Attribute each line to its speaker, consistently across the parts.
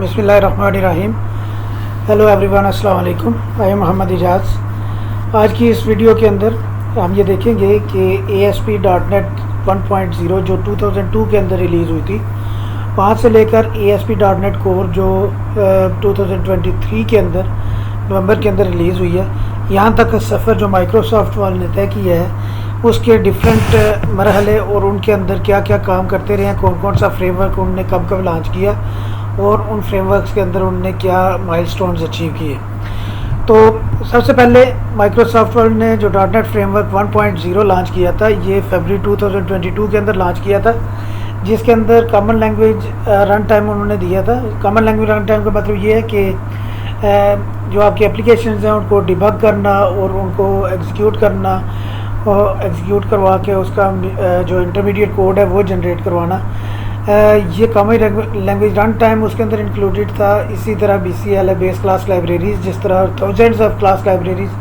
Speaker 1: बिस्मिल्लाहिर्रहमानिर्रहीम। Hello everyone, अस्सलाम वालेकुम। I am Mohammad Ijaz. आज की इस वीडियो के अंदर हम ये देखेंगे कि ASP.NET 1.0 जो 2002 के अंदर रिलीज़ हुई थी, वहाँ से लेकर ASP.NET कोर जो 2023 के अंदर नवंबर के अंदर रिलीज़ हुई है, यहाँ तक का सफ़र जो माइक्रोसॉफ्ट वाले ने तय किया है, उसके डिफरेंट मरहले और उनके अंदर क्या क्या काम करते रहे हैं, कौन कौन सा फ्रेमवर्क उनने कब कब लॉन्च किया और उन फ्रेमवर्क्स के अंदर उनने क्या माइलस्टोन्स अचीव किए। तो सबसे पहले माइक्रोसॉफ्ट वाले ने जो .NET फ्रेमवर्क 1.0 लॉन्च किया था, ये फरवरी 2022 के अंदर लॉन्च किया था, जिसके अंदर कॉमन लैंग्वेज रन टाइम उन्होंने दिया था। कॉमन लैंग्वेज रन टाइम का मतलब ये है कि जो आपकी एप्लीकेशंस हैं उनको डिबग करना और उनको एग्जीक्यूट करना और एग्जीक्यूट करवा के उसका जो इंटरमीडिएट कोड है वो जनरेट करवाना, ये कॉमन लैंग्वेज रन टाइम उसके अंदर इंक्लूडेड था। इसी तरह BCL है, बेस क्लास लाइब्रेरीज़, जिस तरह थाउजेंड्स ऑफ क्लास लाइब्रेरीज़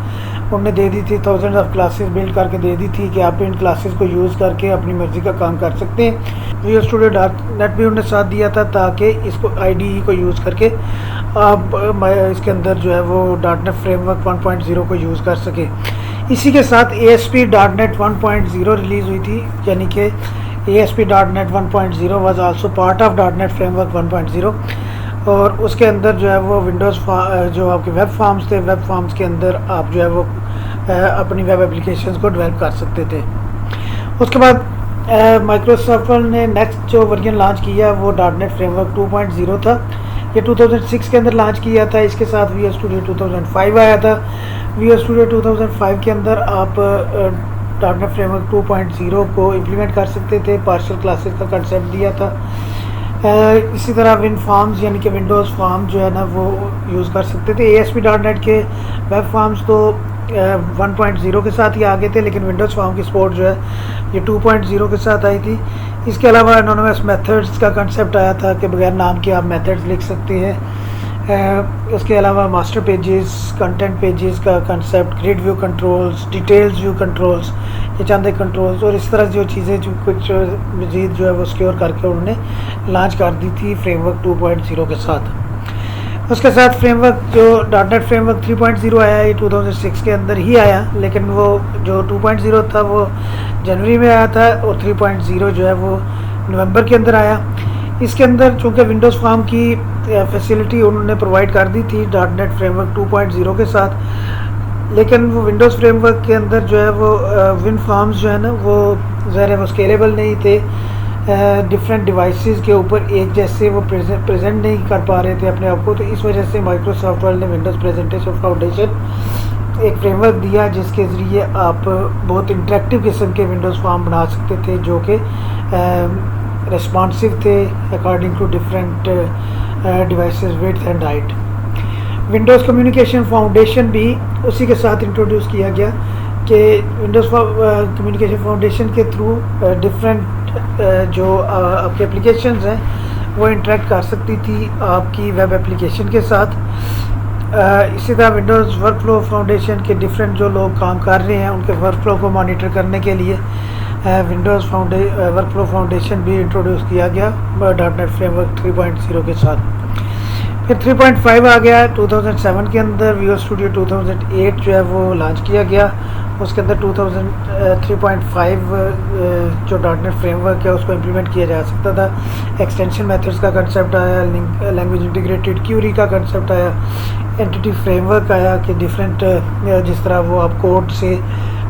Speaker 1: उनने दे दी थी, थाउजेंड्स ऑफ क्लासेस बिल्ड करके दे दी थी कि आप इन क्लासेस को यूज़ करके अपनी मर्ज़ी का काम कर सकते हैं। Visual Studio .NET भी उन्होंने साथ दिया था ताकि इसको IDE को यूज़ करके आप इसके अंदर जो है वो .NET फ्रेमवर्क 1.0 को यूज़ कर सके। इसी के साथ ASP.NET 1.0 रिलीज़ हुई थी, यानी कि ASP.NET 1.0 was also part of .NET framework 1.0, और उसके अंदर जो है वो विंडोज़ जो आपके वेब फॉर्म्स थे, वेब फॉर्म्स के अंदर आप जो है वो अपनी वेब एप्लीकेशंस को डेवलप कर सकते थे। उसके बाद माइक्रोसॉफ्ट ने नेक्स्ट जो वर्जन लॉन्च किया वो .NET फ्रेमवर्क 2.0 था। ये 2006 के अंदर लॉन्च किया था। इसके साथ Visual Studio 2005 आया था। Visual Studio 2005 के अंदर आप .NET फ्रेमवर्क 2.0 को इम्प्लीमेंट कर सकते थे, पार्शियल क्लासेस का कंसेप्ट दिया था। इसी तरह विन फॉर्म्स यानी कि विंडोज़ फॉर्म जो है ना वो यूज़ कर सकते थे। ASP.NET के वेब फॉर्म्स तो 1.0 के साथ ही आ गए थे, लेकिन विंडोज़ फॉर्म की सपोर्ट जो है ये 2.0 के साथ आई थी। इसके अलावा एनोनिमस मेथड्स का कंसेप्ट आया था कि बगैर नाम के आप मेथड्स लिख सकते हैं। उसके अलावा मास्टर पेजेस, कंटेंट पेजेस का concept, grid view controls, details view controls, ये चंद कंट्रोल्स और इस तरह जो चीज़ें जो कुछ मज़ीद जो है वो सिक्योर करके उन्होंने लॉन्च कर दी थी फ्रेमवर्क 2.0 के साथ। उसके साथ फ्रेमवर्क जो .NET फ्रेमवर्क 3.0 आया, ये 2006 के अंदर ही आया, लेकिन वो जो 2.0 था वो जनवरी में आया था और 3.0 जो है वो नवंबर के अंदर आया। इसके अंदर चूँकि विंडोज़ फॉर्म की फैसिलिटी उन्होंने प्रोवाइड कर दी थी .NET फ्रेमवर्क 2.0 के साथ, लेकिन वो विंडोज़ फ्रेमवर्क के अंदर जो है वो विन फॉर्म्स जो है ना वो ज़ाहिर है वो स्केलेबल नहीं थे, डिफरेंट डिवाइसेस के ऊपर एक जैसे वो प्रेजेंट नहीं कर पा रहे थे अपने आप को। तो इस वजह से माइक्रोसॉफ्ट वाले ने विंडोज़ प्रेजेंटेशन फाउंडेशन एक फ्रेमवर्क दिया जिसके ज़रिए आप बहुत इंटरेक्टिव किस्म के विंडोज़ फॉर्म बना सकते थे जो कि रिस्पॉन्सिव थे according to different devices width and height. Windows Communication Foundation भी उसी के साथ इंट्रोड्यूस किया गया कि विंडोज़ कम्युनिकेशन फाउंडेशन के थ्रू डिफरेंट जो आपकी एप्लीकेशंस हैं वो इंटरेक्ट कर सकती थी आपकी वेब एप्लीकेशन के साथ। इसी तरह विंडोज़ वर्कफ्लो फाउंडेशन के डिफरेंट जो लोग काम कर रहे हैं उनके वर्कफ्लो को मॉनिटर करने के लिए विंडोज़ वर्कफ्लो फाउंडेशन भी इंट्रोड्यूस किया गया .NET फ्रेमवर्क 3.0 के साथ। फिर 3.5 आ गया 2007 के अंदर। Visual Studio 2008 जो है वो लॉन्च किया गया। उसके अंदर 3.5 जो .NET फ्रेमवर्क है उसको इम्प्लीमेंट किया जा सकता था। एक्सटेंशन मेथड्स का कंसेप्ट आया, लैंग्वेज इंटीग्रेटेड क्यूरी का कंसेप्ट आया, एंटिटी फ्रेमवर्क आया कि डिफरेंट जिस तरह वो आप कोड से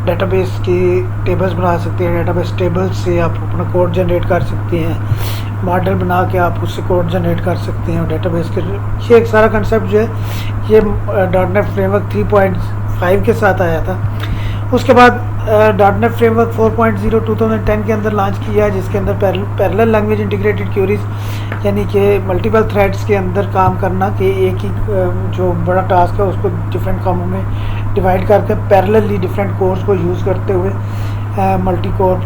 Speaker 1: डेटाबेस की टेबल्स बना सकते हैं, डेटाबेस टेबल्स से आप अपना कोड जनरेट कर सकते हैं, मॉडल बना के आप उससे कोड जनरेट कर सकते हैं डेटाबेस के। ये एक सारा कंसेप्ट जो है ये .NET फ्रेमवर्क 3.5 के साथ आया था। उसके बाद .NET फ्रेमवर्क 4.0 2010 के अंदर लॉन्च किया, जिसके अंदर पैरेलल लैंग्वेज इंटीग्रेटेड क्यूरीज यानी कि मल्टीपल थ्रेड्स के अंदर काम करना कि एक ही जो बड़ा टास्क है उसको डिफरेंट कामों में डिवाइड करके पैरेलली डिफरेंट कोर्स को यूज़ करते हुए मल्टी कोर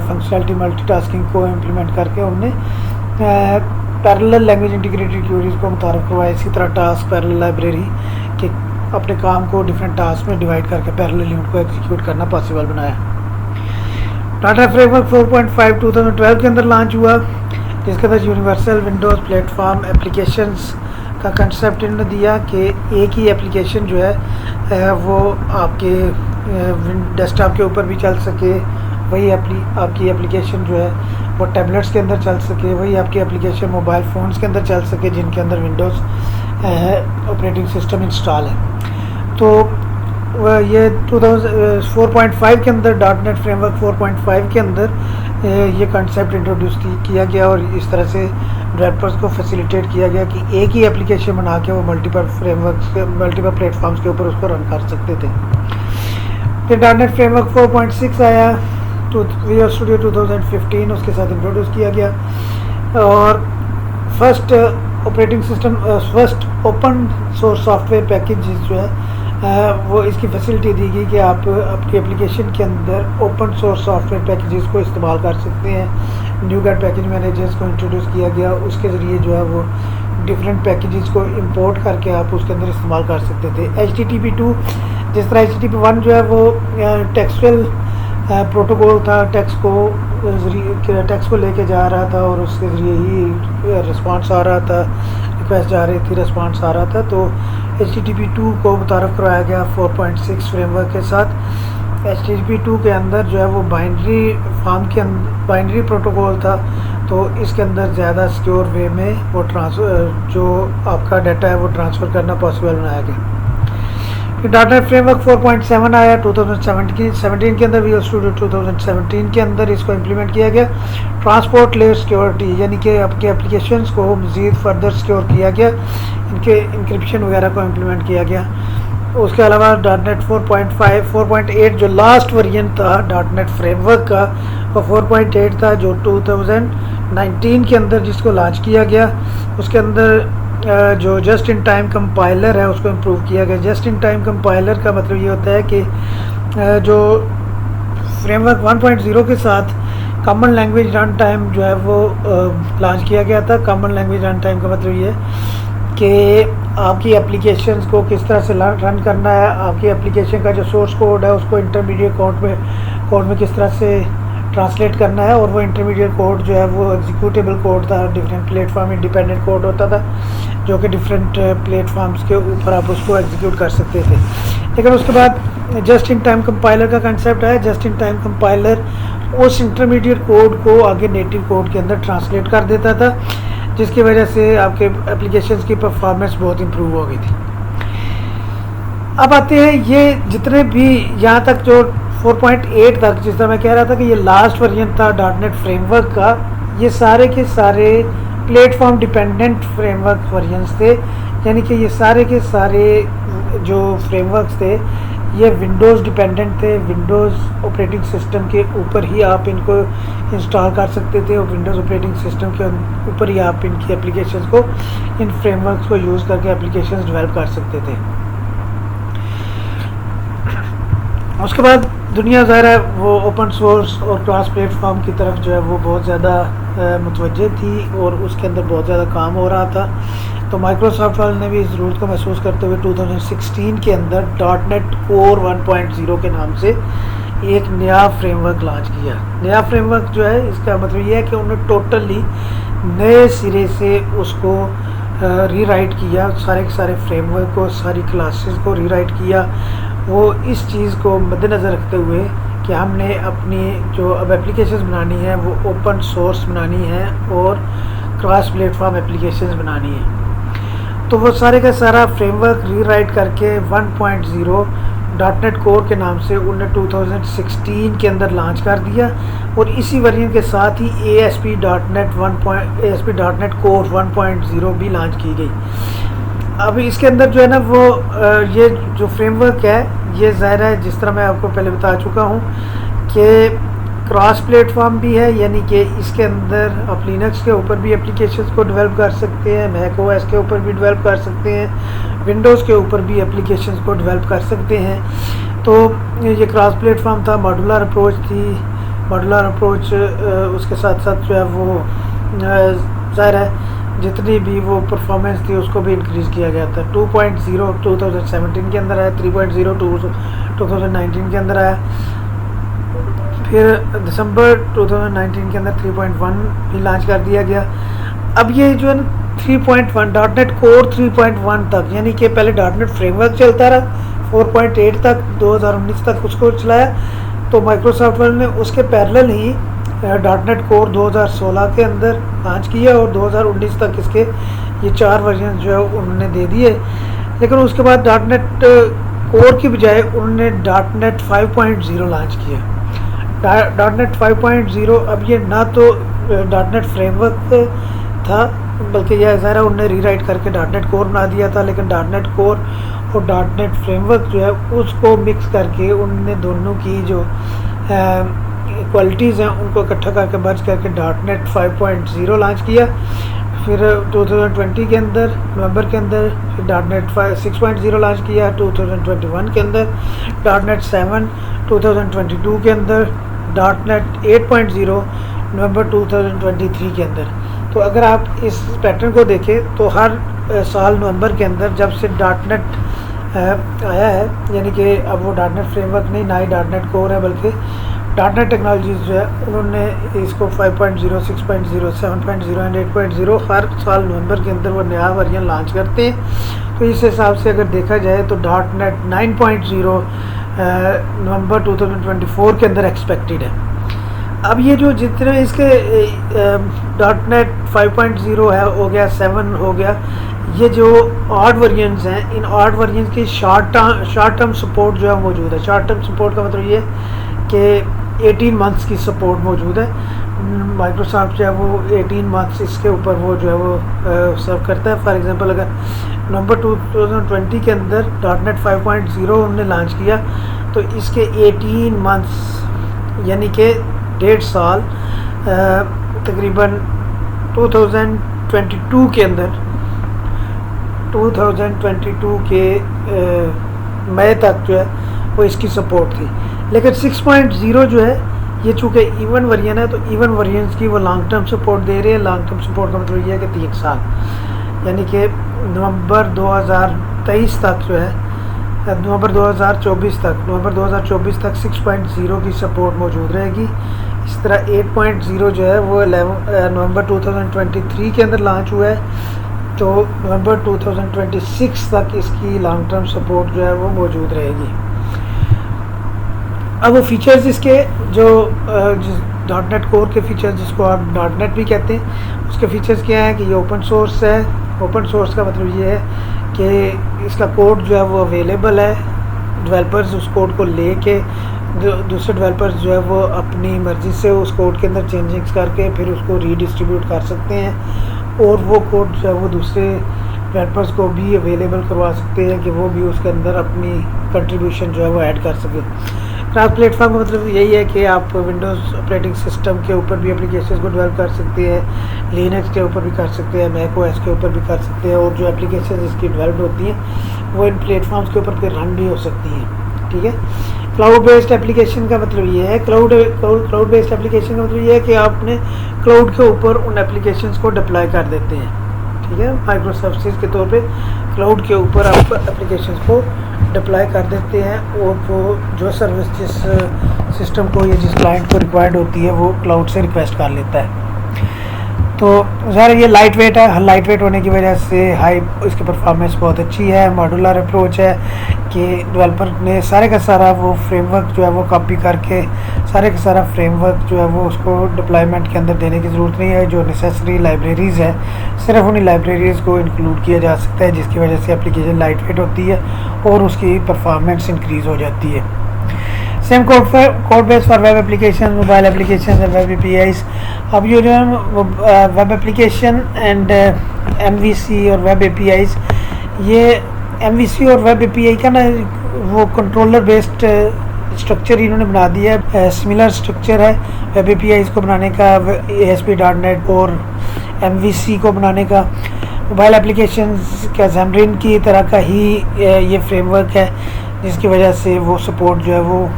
Speaker 1: फंक्शनलिटी मल्टीटास्किंग को इम्प्लीमेंट करके उन्होंने पैरेलल लैंग्वेज इंटीग्रेटेड क्यूरीज को मुतारफ़ करवाया। इसी तरह टास्क पैरेलल लाइब्रेरी के अपने काम को डिफरेंट टास्क में डिवाइड करके पैरेलली उनको एग्जीक्यूट करना पॉसिबल बनाया। .NET फ्रेमवर्क 4.5 2012 के अंदर लॉन्च हुआ, जिसके अंदर यूनिवर्सल विंडोज़ प्लेटफॉर्म एप्लीकेशंस का कंसेप्ट इन्होंने दिया कि एक ही एप्लीकेशन जो है वो आपके डेस्कटॉप के ऊपर भी चल सके, वही आपकी एप्लीकेशन जो है वो टैबलेट्स के अंदर चल सके, वही आपकी एप्लीकेशन मोबाइल फ़ोन्स के अंदर चल सके जिनके अंदर विंडोज़ ऑपरेटिंग सिस्टम इंस्टॉल है। तो ये 4.5 के अंदर .NET फ्रेमवर्क 4.5 के अंदर ये कंसेप्ट इंट्रोड्यूस किया गया और इस तरह से डेवलपर्स को फैसिलिटेट किया गया कि एक ही एप्लीकेशन बना के वो मल्टीपल फ्रेमवर्क्स मल्टीपल प्लेटफॉर्म्स के ऊपर उसको रन कर सकते थे। फिर .NET फ्रेमवर्क 4.6 आया तो विजुअल स्टूडियो 2015 उसके साथ इंट्रोड्यूस किया गया और first operating system first open source software package जो है वो इसकी फैसिलिटी दी गई कि आप अपनी एप्लीकेशन के अंदर ओपन सोर्स सॉफ्टवेयर पैकेजेस को इस्तेमाल कर सकते हैं। न्यूगेट पैकेज मैनेजर्स को इंट्रोड्यूस किया गया, उसके ज़रिए जो है वो डिफरेंट पैकेजेस को इंपोर्ट करके आप उसके अंदर इस्तेमाल कर सकते थे। HTTP2 जिस तरह HTTP1 जो है वो टेक्सुअल प्रोटोकॉल था, टेक्स्ट को लेके जा रहा था और उसके ज़रिए ही रिस्पांस आ रहा था, रिक्वेस्ट जा रही थी, रिस्पांस आ रहा था। तो HTTP2 को मुतारफ़ करवाया गया 4.6 फ्रेमवर्क के साथ। HTTP2 के अंदर जो है वो बाइनरी प्रोटोकॉल था, तो इसके अंदर ज़्यादा सिक्योर वे में वो जो आपका डाटा है वो ट्रांसफ़र करना पॉसिबल बनाया गया। फिर .NET फ्रेमवर्क 4.7 आया 2017 के अंदर, विजुअल स्टूडियो 2017 के अंदर इसको इम्प्लीमेंट किया गया। ट्रांसपोर्ट लेयर सिक्योरिटी यानी कि आपके एप्लीकेशंस को मज़ीद फर्दर सिक्योर किया गया, इनके इंक्रिप्शन वगैरह को इम्प्लीमेंट किया गया। उसके अलावा .NET 4.8 जो लास्ट वर्जन था .NET फ्रेमवर्क का वो 4.8 था जो 2019 के अंदर जिसको लॉन्च किया गया। उसके अंदर जो जस्ट इन टाइम कंपाइलर है उसको इम्प्रूव किया गया। जस्ट इन टाइम कंपाइलर का मतलब ये होता है कि जो फ्रेमवर्क 1.0 के साथ कॉमन लैंग्वेज रन टाइम जो है वो लॉन्च किया गया था। कॉमन लैंग्वेज रन टाइम का मतलब ये है कि आपकी एप्लीकेशंस को किस तरह से रन करना है, आपकी एप्लीकेशन का जो सोर्स कोड है उसको इंटरमीडिएट कोड में किस तरह से ट्रांसलेट करना है, और वो इंटरमीडिएट कोड जो है वो एग्जीक्यूटेबल कोड था, डिफरेंट प्लेटफॉर्म इंडिपेंडेंट कोड होता था जो कि डिफरेंट प्लेटफॉर्म्स के ऊपर आप उसको एग्जीक्यूट कर सकते थे। लेकिन उसके बाद जस्ट इन टाइम कंपाइलर का कंसेप्ट है। जस्ट इन टाइम कंपाइलर उस इंटरमीडिएट कोड को आगे नेटिव कोड के अंदर ट्रांसलेट कर देता था, जिसकी वजह से आपके एप्लीकेशंस की परफॉर्मेंस बहुत इम्प्रूव हो गई थी। अब आते हैं ये जितने भी यहाँ तक जो 4.8 तक, जिस तरह मैं कह रहा था कि ये लास्ट वर्जन था .NET फ्रेमवर्क का, ये सारे के सारे प्लेटफॉर्म डिपेंडेंट फ्रेमवर्क वर्जन्स थे। यानी कि ये सारे के सारे जो फ्रेमवर्क्स थे ये विंडोज़ डिपेंडेंट थे। विंडोज़ ऑपरेटिंग सिस्टम के ऊपर ही आप इनको इंस्टॉल कर सकते थे और विंडोज़ ऑपरेटिंग सिस्टम के ऊपर ही आप इनकी एप्लीकेशंस को, इन फ्रेमवर्क्स को यूज़ करके एप्लीकेशंस डेवलप कर सकते थे। उसके बाद दुनिया ज़ाहिर है वो ओपन सोर्स और क्रॉस प्लेटफॉर्म की तरफ जो है वो बहुत ज़्यादा मुतवज्जे थी और उसके अंदर बहुत ज़्यादा काम हो रहा था। तो माइक्रोसॉफ्ट वाले ने भी इस ज़रूरत को महसूस करते हुए 2016 के अंदर .NET Core 1.0 के नाम से एक नया फ्रेमवर्क लॉन्च किया। नया फ्रेमवर्क जो है इसका मतलब ये है कि उन्होंने टोटली नए सिरे से उसको रीराइट किया, सारे के सारे फ्रेमवर्क को, सारी क्लासेस को रीराइट किया। वो इस चीज़ को मद्देनज़र रखते हुए कि हमने अपनी जो अब एप्लीकेशंस बनानी है वो ओपन सोर्स बनानी है और क्रॉस प्लेटफॉर्म एप्लीकेशंस बनानी है, तो वो सारे का सारा फ्रेमवर्क रीराइट करके 1.0 .NET Core के नाम से उन्होंने 2016 के अंदर लॉन्च कर दिया। और इसी वर्जन के साथ ही ASP.NET Core 1.0 भी लॉन्च की गई। अब इसके अंदर जो है ना वो ये जो फ्रेमवर्क है ये ज़ाहिर है जिस तरह मैं आपको पहले बता चुका हूँ कि क्रॉस प्लेटफॉर्म भी है, यानी कि इसके अंदर आप लिनक्स के ऊपर भी एप्लीकेशंस को डेवलप कर सकते हैं, मैक OS के ऊपर भी डेवलप कर सकते हैं, विंडोज़ के ऊपर भी एप्लीकेशंस को डेवलप कर सकते हैं। तो ये क्रॉस प्लेटफॉर्म था, मॉड्यूलर अप्रोच थी। मॉड्यूलर अप्रोच उसके साथ साथ जो है वो ज़ाहिर है जितनी भी वो परफॉर्मेंस थी उसको भी इंक्रीज़ किया गया था। 2.0 2017 के अंदर आया, 3.0 2019 के अंदर आया, फिर दिसंबर 2019 के अंदर 3.1 भी लॉन्च कर दिया गया। अब ये जो है ना 3.1 डॉट नेट कोर 3.1 तक, यानी कि पहले डॉट नेट फ्रेमवर्क चलता रहा 4.8 तक, 2019 तक उसको चलाया। तो माइक्रोसॉफ्ट वर्ड ने उसके पैरेलल ही डॉट नेट कोर 2016 के अंदर लॉन्च किया और 2019 तक इसके ये 4 वर्जन जो है उन्होंने दे दिए। लेकिन उसके बाद डॉट नेट कोर की बजाय उन्होंने डॉट नेट 5.0 लॉन्च किया। डॉट नेट 5.0 अब ये ना तो डॉट नेट फ्रेमवर्क था, बल्कि यह ज़रा उन्होंने रीराइट करके डॉट नेट कोर बना दिया था। लेकिन डॉट नेट कोर और डॉट नेट फ्रेमवर्क जो है उसको मिक्स करके उन्होंने दोनों की जो क्वालिटीज़ हैं उनको इकट्ठा करके मर्ज करके डॉट नेट 5.0 लॉन्च किया। फिर 2020 के अंदर नवंबर के अंदर डॉट नेट 6.0 लॉन्च किया। 2021 के अंदर डॉट नेट 7, 2022 के अंदर डॉट नेट 8.0, नवंबर 2023 के अंदर। तो अगर आप इस पैटर्न को देखें तो हर साल नवंबर के अंदर जब से डॉट नेट आया है, यानी कि अब वो डॉट नेट फ्रेमवर्क नहीं, ना ही डॉट नेट कोर है, बल्कि डॉट नेट टेक्नोलॉजीज़ जो है उन्होंने इसको 5.0, 6.0, 7.0 एंड 8.0 हर साल नवंबर के अंदर वो नया वर्जन लॉन्च करते हैं। तो इस हिसाब से अगर देखा जाए तो डॉट नेट 9.0 नवंबर 2024 के अंदर एक्सपेक्टेड है। अब ये जो जितने इसके डॉट नेट 5.0 है हो गया, 7 हो गया, ये जो ऑड वर्जन्स हैं, इन ऑड वर्जन्स की शॉर्ट टर्म सपोर्ट जो है मौजूद है। शॉर्ट टर्म सपोर्ट का मतलब ये कि 18 मंथ्स की सपोर्ट मौजूद है। माइक्रोसॉफ्ट जो है वो 18 मंथ्स इसके ऊपर वो जो है वो सर्व करता है। फॉर एग्जांपल अगर नवंबर 2020 के अंदर डॉट नेट 5.0 उन्होंने लॉन्च किया तो इसके 18 मंथ्स यानी कि 1.5 साल तकरीबन 2022 के अंदर 2022 के मई तक जो है वो इसकी सपोर्ट थी। लेकिन 6.0 जो है ये चूँकि इवन वर्जन है तो इवन वर्जन्स की वो लॉन्ग टर्म सपोर्ट दे रहे हैं। लॉन्ग टर्म सपोर्ट का मतलब ये है कि 3 साल, यानी कि नवंबर 2023 तक जो है, नवंबर 2024 तक 6.0 की सपोर्ट मौजूद रहेगी। इस तरह 8.0 जो है वो नवंबर 2023 के अंदर लॉन्च हुआ है, तो नवंबर 2026 तक इसकी लॉन्ग टर्म सपोर्ट जो है वो मौजूद रहेगी। अब वो फीचर्स इसके जो डॉट नेट कोर के फीचर्स जिसको आप डॉट नेट भी कहते हैं, उसके फीचर्स क्या हैं कि ये ओपन सोर्स है। ओपन सोर्स का मतलब ये है कि इसका कोड जो है वो अवेलेबल है, डेवलपर्स उस कोड को लेके दूसरे डेवलपर्स जो है वो अपनी मर्ज़ी से उस कोड के अंदर चेंजिंग्स करके फिर उसको रीडिस्ट्रीब्यूट कर सकते हैं और वो कोड जो है वो दूसरे डेवलपर्स को भी अवेलेबल करवा सकते हैं कि वो भी उसके अंदर अपनी कंट्रीब्यूशन जो है वो ऐड कर सकें। क्रॉस प्लेटफॉर्म का मतलब यही है कि आप विंडोज़ ऑपरेटिंग सिस्टम के ऊपर भी एप्लीकेशंस को डेवलप कर सकते हैं, लिनक्स के ऊपर भी कर सकते हैं, मैक ओएस के ऊपर भी कर सकते हैं, और जो एप्लीकेशन इसकी डेवलप होती हैं वो इन प्लेटफॉर्म्स के ऊपर फिर रन भी हो सकती हैं। ठीक है। क्लाउड बेस्ड एप्लीकेशन का मतलब ये है, क्लाउड बेस्ड एप्लीकेशन का मतलब ये है कि आपने क्लाउड के ऊपर उन एप्लीकेशंस को डिप्लॉय कर देते हैं। ठीक है, माइक्रो सर्विसेज के तौर पे क्लाउड के ऊपर आप एप्लीकेशंस को डिप्लॉय कर देते हैं और वो जो सर्विस जिस सिस्टम को या जिस क्लाइंट को रिक्वायर्ड होती है वो क्लाउड से रिक्वेस्ट कर लेता है। तो ज़रा ये लाइट वेट है, लाइट वेट होने की वजह से हाई इसकी परफॉर्मेंस बहुत अच्छी है। मॉड्यूलर अप्रोच है कि डेवलपर ने सारे का सारा वो फ्रेमवर्क जो है वो कॉपी करके सारे का सारा फ्रेमवर्क जो है वो उसको डिप्लॉयमेंट के अंदर देने की ज़रूरत नहीं है। जो नेसेसरी लाइब्रेरीज़ है सिर्फ उन्हीं लाइब्रेरीज़ को इंक्लूड किया जा सकता है, जिसकी वजह से एप्लीकेशन लाइट वेट होती है और उसकी परफॉर्मेंस इंक्रीज़ हो जाती है। Same code base for web application, mobile application, web APIs. अब ये जो है वेब एप्लीकेशन एंड एमवीसी और वेब एपीआईज, ये एमवीसी और वेब एपीआई का ना वो कंट्रोलर बेस्ड स्ट्रक्चर इन्होंने बना दिया है। सिमिलर स्ट्रक्चर है वेब एपीआईज को बनाने का, ASP.NET और एमवीसी को बनाने का। मोबाइल एप्लीकेशन का Xamarin की तरह का ही ये फ्रेमवर्क है, जिसकी वजह से वो सपोर्ट जो है वो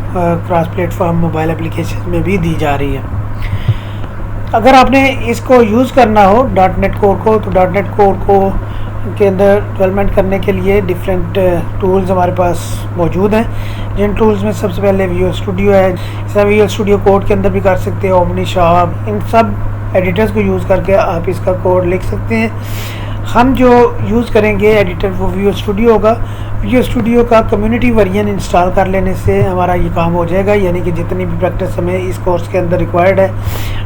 Speaker 1: क्रॉस प्लेटफॉर्म मोबाइल एप्लीकेशन में भी दी जा रही है। अगर आपने इसको यूज़ करना हो .NET कोर को, तो .NET कोर को के अंदर डेवलपमेंट करने के लिए डिफरेंट टूल्स हमारे पास मौजूद हैं, जिन टूल्स में सबसे पहले विजुअल स्टूडियो है। इस विजुअल स्टूडियो कोड के अंदर भी कर सकते हैं, ओमनी शॉप, इन सब एडिटर्स को यूज़ करके आप इसका कोड लिख सकते हैं। हम जो यूज़ करेंगे एडिटर वो विजुअल स्टूडियो होगा। विजुअल स्टूडियो का कम्युनिटी वर्जन इंस्टॉल कर लेने से हमारा ये काम हो जाएगा, यानी कि जितनी भी प्रैक्टिस हमें इस कोर्स के अंदर रिक्वायर्ड है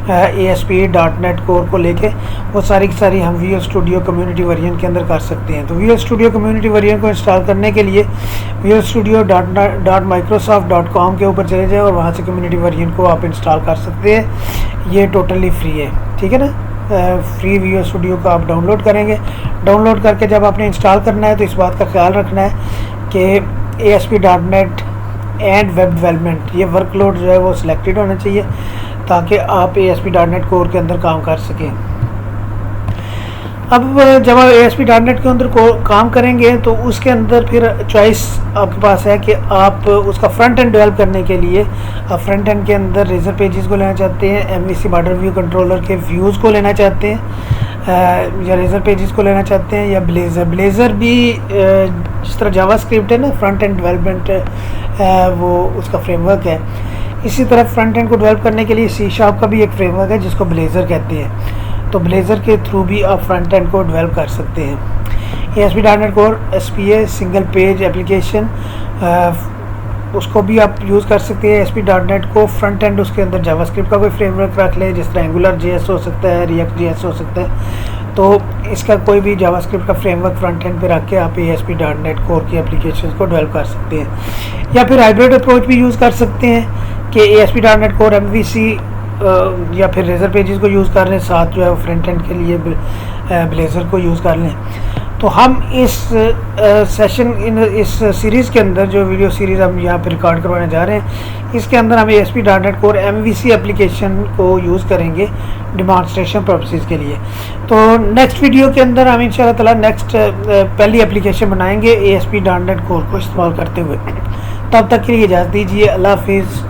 Speaker 1: ASP.NET कोर को लेके, वो सारी की सारी हम विजुअल स्टूडियो कम्युनिटी वर्जन के अंदर कर सकते हैं। तो विजुअल स्टूडियो कम्युनिटी वर्जन को इंस्टॉल करने के लिए विजुअल स्टूडियो .microsoft.com के ऊपर चले जाएँ और वहाँ से कम्युनिटी वर्जन को आप इंस्टॉल कर सकते हैं। ये टोटली फ्री है, ठीक है ना। फ्री विजुअल स्टूडियो को आप डाउनलोड करेंगे। डाउनलोड करके जब आपने इंस्टॉल करना है तो इस बात का ख्याल रखना है कि ASP.NET एंड वेब डेवलपमेंट ये वर्कलोड जो है वो सिलेक्टेड होना चाहिए, ताकि आप ASP.NET कोर के अंदर काम कर सकें। अब जब आप ASP.NET के अंदर काम करेंगे तो उसके अंदर फिर चॉइस आपके पास है कि आप उसका फ्रंट एंड डेवलप करने के लिए आप फ्रंट एंड के अंदर रेजर पेजेस को लेना चाहते हैं, MVC बॉर्डर व्यू कंट्रोलर के व्यूज़ को लेना चाहते हैं, या रेजर पेजेस को लेना चाहते हैं, या ब्लेज़र भी जिस तरह जावास्क्रिप्ट है ना फ्रंट एंड डेवलपमेंट वो उसका फ्रेमवर्क है। इसी तरह फ्रंट एंड को डेवलप करने के लिए C# का भी एक फ्रेमवर्क है जिसको ब्लेज़र कहते हैं। तो ब्लेज़र के थ्रू भी आप फ्रंट एंड को डेवलप कर सकते हैं। ASP.NET core SPA single page application उसको भी आप यूज़ कर सकते हैं। ASP.NET को फ्रंट एंड उसके अंदर जावास्क्रिप्ट का कोई फ्रेमवर्क रख लें, जिस तरह AngularJS हो सकता है, React.js हो सकता है। तो इसका कोई भी जावास्क्रिप्ट का फ्रेमवर्क फ्रंट एंड पे रख के आप ASP.NET कोर की एप्लीकेशन को डेवलप कर सकते हैं। या फिर हाइब्रिड अप्रोच भी यूज़ कर सकते हैं कि ASP.NET कोर MVC या फिर रेजर पेजेस को यूज़ कर लें, साथ जो है फ्रंट एंड के लिए ब्लेज़र को यूज़ कर लें। तो हम इस इस सीरीज़ के अंदर जो वीडियो सीरीज़ हम यहाँ पे रिकॉर्ड करवाने जा रहे हैं, इसके अंदर हम ASP.NET कोर MVC एप्लीकेशन को यूज़ करेंगे डिमॉन्स्ट्रेशन पर्पसेस के लिए। तो नेक्स्ट वीडियो के अंदर हम इंशाल्लाह ताला नेक्स्ट पहली एप्लीकेशन बनाएंगे ASP.NET कोर को इस्तेमाल करते हुए। तब तक के लिए इजाज़त दीजिए। अल्लाह हाफिज़।